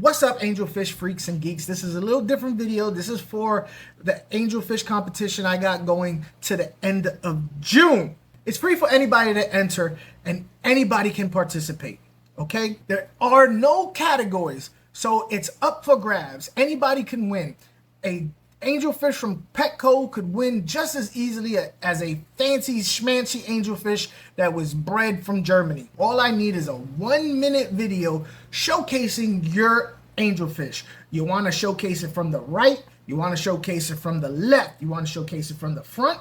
What's up, angelfish freaks and geeks? This is a little different video. This is for the angelfish competition I got going to the end of June. It's free for anybody to enter and anybody can participate, okay? There are no categories, so it's up for grabs. Anybody can win. A angelfish from Petco could win just as easily as a fancy schmancy angelfish that was bred from Germany. All I need is a 1-minute video showcasing your angelfish. You want to showcase it from the right, you want to showcase it from the left, you want to showcase it from the front,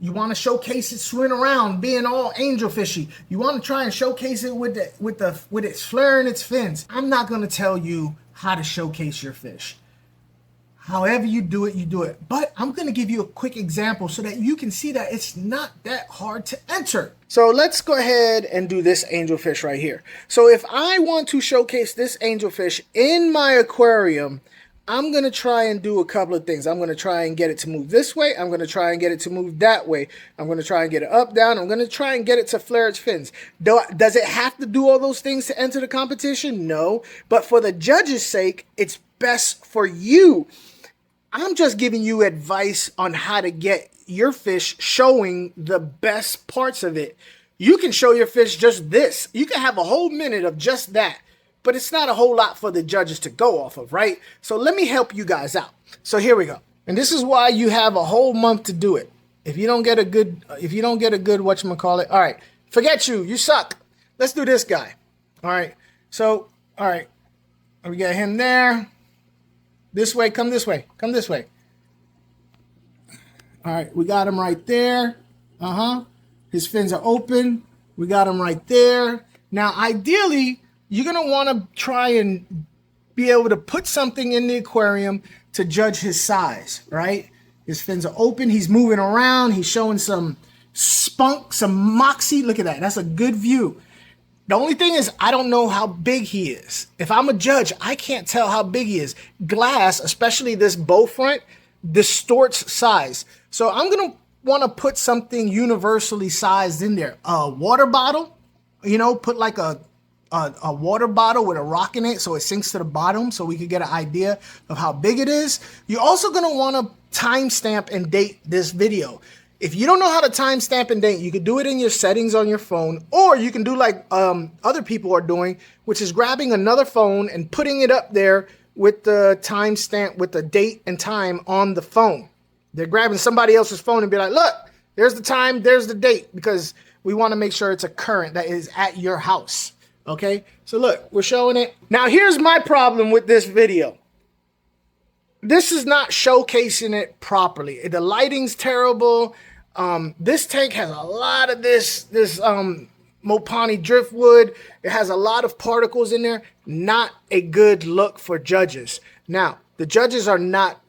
you want to showcase it swimming around being all angelfishy, you want to try and showcase it with its flare and its fins. I'm not going to tell you how to showcase your fish. However you do it, you do it. But I'm going to give you a quick example so that you can see that it's not that hard to enter. So let's go ahead and do this angelfish right here. So if I want to showcase this angelfish in my aquarium, I'm going to try and do a couple of things. I'm going to try and get it to move this way. I'm going to try and get it to move that way. I'm going to try and get it up, down. I'm going to try and get it to flare its fins. Does it have to do all those things to enter the competition? No. But for the judges' sake, it's best for you. I'm just giving you advice on how to get your fish showing the best parts of it. You can show your fish just this. You can have a whole minute of just that, but it's not a whole lot for the judges to go off of, right? So let me help you guys out. So here we go. And this is why you have a whole month to do it. If you don't get a good whatchamacallit, all right, forget you. You suck. Let's do this guy. All right. So, all right. We got him there. This way, come this way, come this way. All right, we got him right there. His fins are open. We got him right there. Now, ideally, you're going to want to try and be able to put something in the aquarium to judge his size, right? His fins are open. He's moving around. He's showing some spunk, some moxie. Look at that. That's a good view. The only thing is, I don't know how big he is. If I'm a judge, I can't tell how big he is. Glass, especially this bow front, distorts size. So I'm going to want to put something universally sized in there. A water bottle, put like a water bottle with a rock in it so it sinks to the bottom so we could get an idea of how big it is. You're also going to want to timestamp and date this video. If you don't know how to timestamp and date, you can do it in your settings on your phone, or you can do like other people are doing, which is grabbing another phone and putting it up there with the timestamp, with the date and time on the phone. They're grabbing somebody else's phone and be like, look, there's the time, there's the date, because we want to make sure it's a current that is at your house. Okay, so look, we're showing it. Now, here's my problem with this video. This is not showcasing it properly. The lighting's terrible. This tank has a lot of this Mopani driftwood. It has a lot of particles in there. Not a good look for judges. Now, the judges are not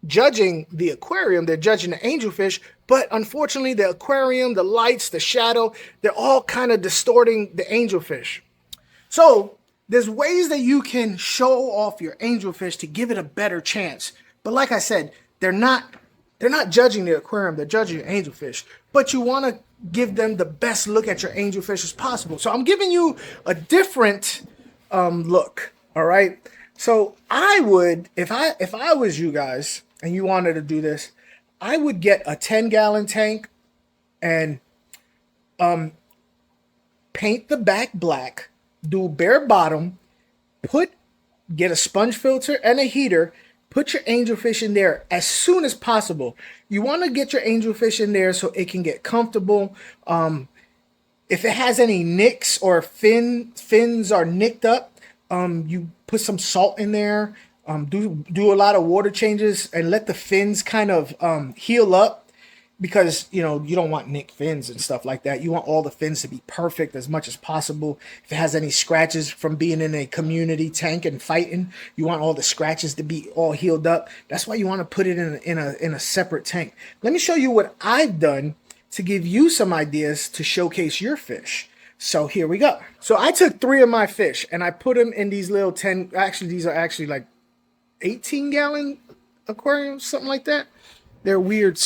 judging the aquarium. They're judging the angelfish. But unfortunately, the aquarium, the lights, the shadow, they're all kind of distorting the angelfish. So there's ways that you can show off your angelfish to give it a better chance. But like I said, they're not judging the aquarium, they're judging your angelfish. But you want to give them the best look at your angelfish as possible. So I'm giving you a different look, all right? So I would, if I was you guys and you wanted to do this, I would get a 10-gallon tank and paint the back black, do bare bottom, get a sponge filter and a heater, put your angelfish in there as soon as possible. You want to get your angelfish in there so it can get comfortable. If it has any nicks or fins are nicked up, you put some salt in there. Do a lot of water changes and let the fins kind of heal up, because you don't want nicked fins and stuff like that. You want all the fins to be perfect as much as possible. If it has any scratches from being in a community tank and fighting, you want all the scratches to be all healed up. That's why you want to put it in a separate tank. Let me show you what I've done to give you some ideas to showcase your fish. So here we go. So I took 3 of my fish and I put them in these little these are actually like 18-gallon aquariums, something like that. They're weird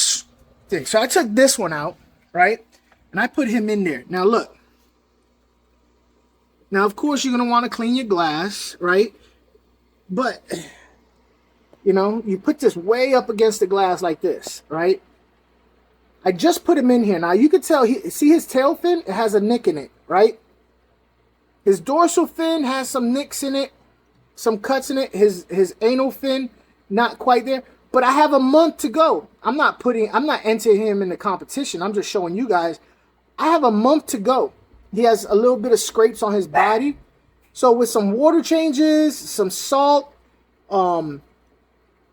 things. So I took this one out, right? And I put him in there. Now look. Now, of course, you're going to want to clean your glass, right? But, you know, you put this way up against the glass like this, right? I just put him in here. Now, you can tell, see his tail fin? It has a nick in it, right? His dorsal fin has some nicks in it, some cuts in it. His anal fin, not quite there. But I have a month to go. I'm not entering him in the competition. I'm just showing you guys. I have a month to go. He has a little bit of scrapes on his body. So with some water changes, some salt,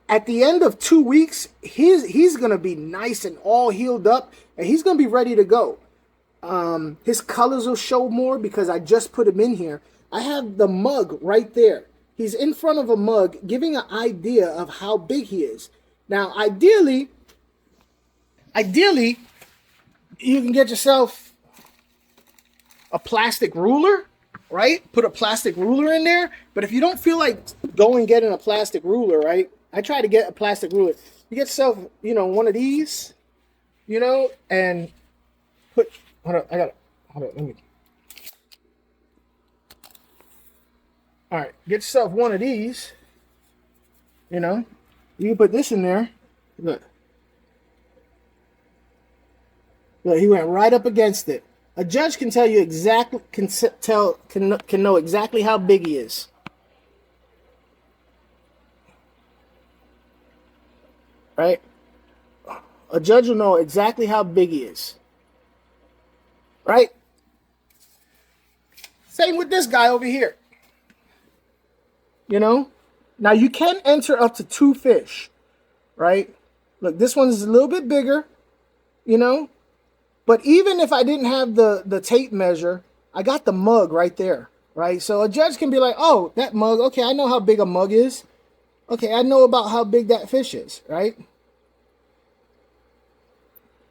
at the end of 2 weeks, he's gonna be nice and all healed up, and he's gonna be ready to go. His colors will show more because I just put him in here. I have the mug right there. He's in front of a mug, giving an idea of how big he is. Now, ideally, you can get yourself a plastic ruler, right? Put a plastic ruler in there. But if you don't feel like going getting a plastic ruler, right? I try to get a plastic ruler. You get yourself, you know, one of these, you know, and put, hold on, let me. All right, get yourself one of these, you know. You can put this in there. Look. Look, he went right up against it. A judge can tell you exactly, can know exactly how big he is. Right? A judge will know exactly how big he is. Right? Same with this guy over here. You know? Now you can enter up to 2 fish. Right? Look, this one's a little bit bigger. You know? But even if I didn't have the tape measure, I got the mug right there. Right? So a judge can be like, oh, that mug, okay, I know how big a mug is. Okay, I know about how big that fish is, right?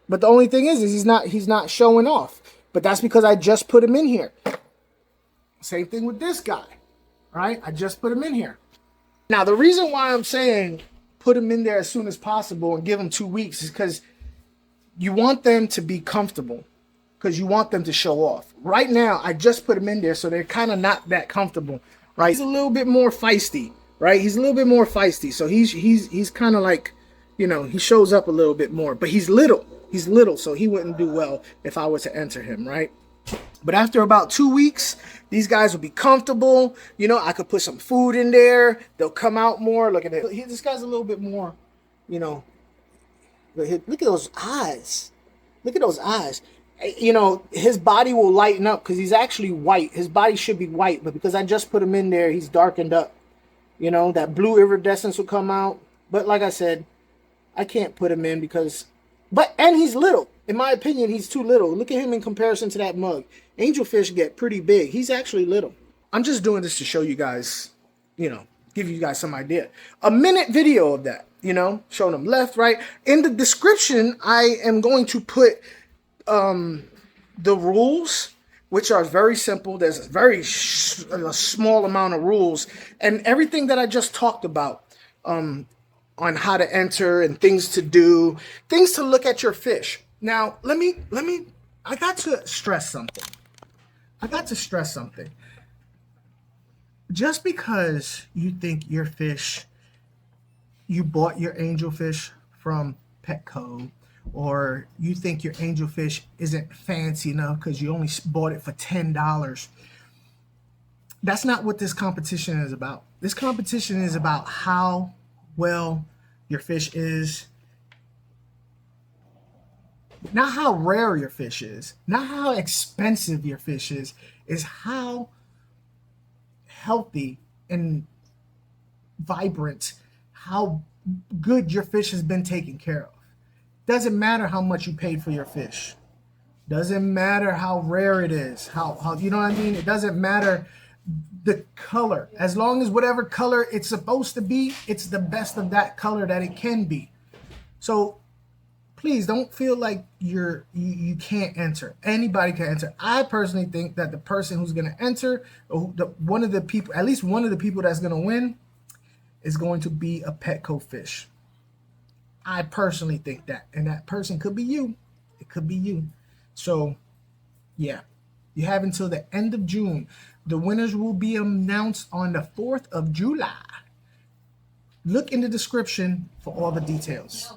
But the only thing is he's not showing off. But that's because I just put him in here. Same thing with this guy, right? I just put him in here. Now, the reason why I'm saying put him in there as soon as possible and give him 2 weeks is because you want them to be comfortable, because you want them to show off. Right now, I just put him in there, so they're kind of not that comfortable, right? He's a little bit more feisty, right? He's a little bit more feisty, so he's kind of like, you know, he shows up a little bit more, but he's little. He's little, so he wouldn't do well if I were to enter him, right? But after about 2 weeks, these guys will be comfortable. You know, I could put some food in there. They'll come out more. Look at it. This guy's a little bit more, you know. Look at those eyes. Look at those eyes. You know, his body will lighten up because he's actually white. His body should be white, but because I just put him in there, he's darkened up. You know, that blue iridescence will come out. But like I said, I can't put him in because... and he's little. In my opinion, he's too little. Look at him in comparison to that mug. Angelfish get pretty big. He's actually little. I'm just doing this to show you guys, you know, give you guys some idea. A minute video of that, you know, showing them left, right. In the description, I am going to put the rules, which are very simple. There's a small amount of rules. And everything that I just talked about, on how to enter and things to do, things to look at your fish. Now, I got to stress something. Just because you think your fish, you bought your angelfish from Petco, or you think your angelfish isn't fancy enough because you only bought it for $10, that's not what this competition is about. This competition is about how well your fish is, not how rare your fish is, not how expensive your fish is how healthy and vibrant, how good your fish has been taken care of. Doesn't matter how much you paid for your fish. Doesn't matter how rare it is, how you know what I mean? It doesn't matter the color. As long as whatever color it's supposed to be, it's the best of that color that it can be. So please don't feel like you can't enter. Anybody can enter. I personally think that the person who's going to enter, or one of the people, at least one of the people that's going to win, is going to be a Petco fish. I personally think that, and that person could be you. It could be you. So, yeah, you have until the end of June. The winners will be announced on the 4th of July. Look in the description for all the details.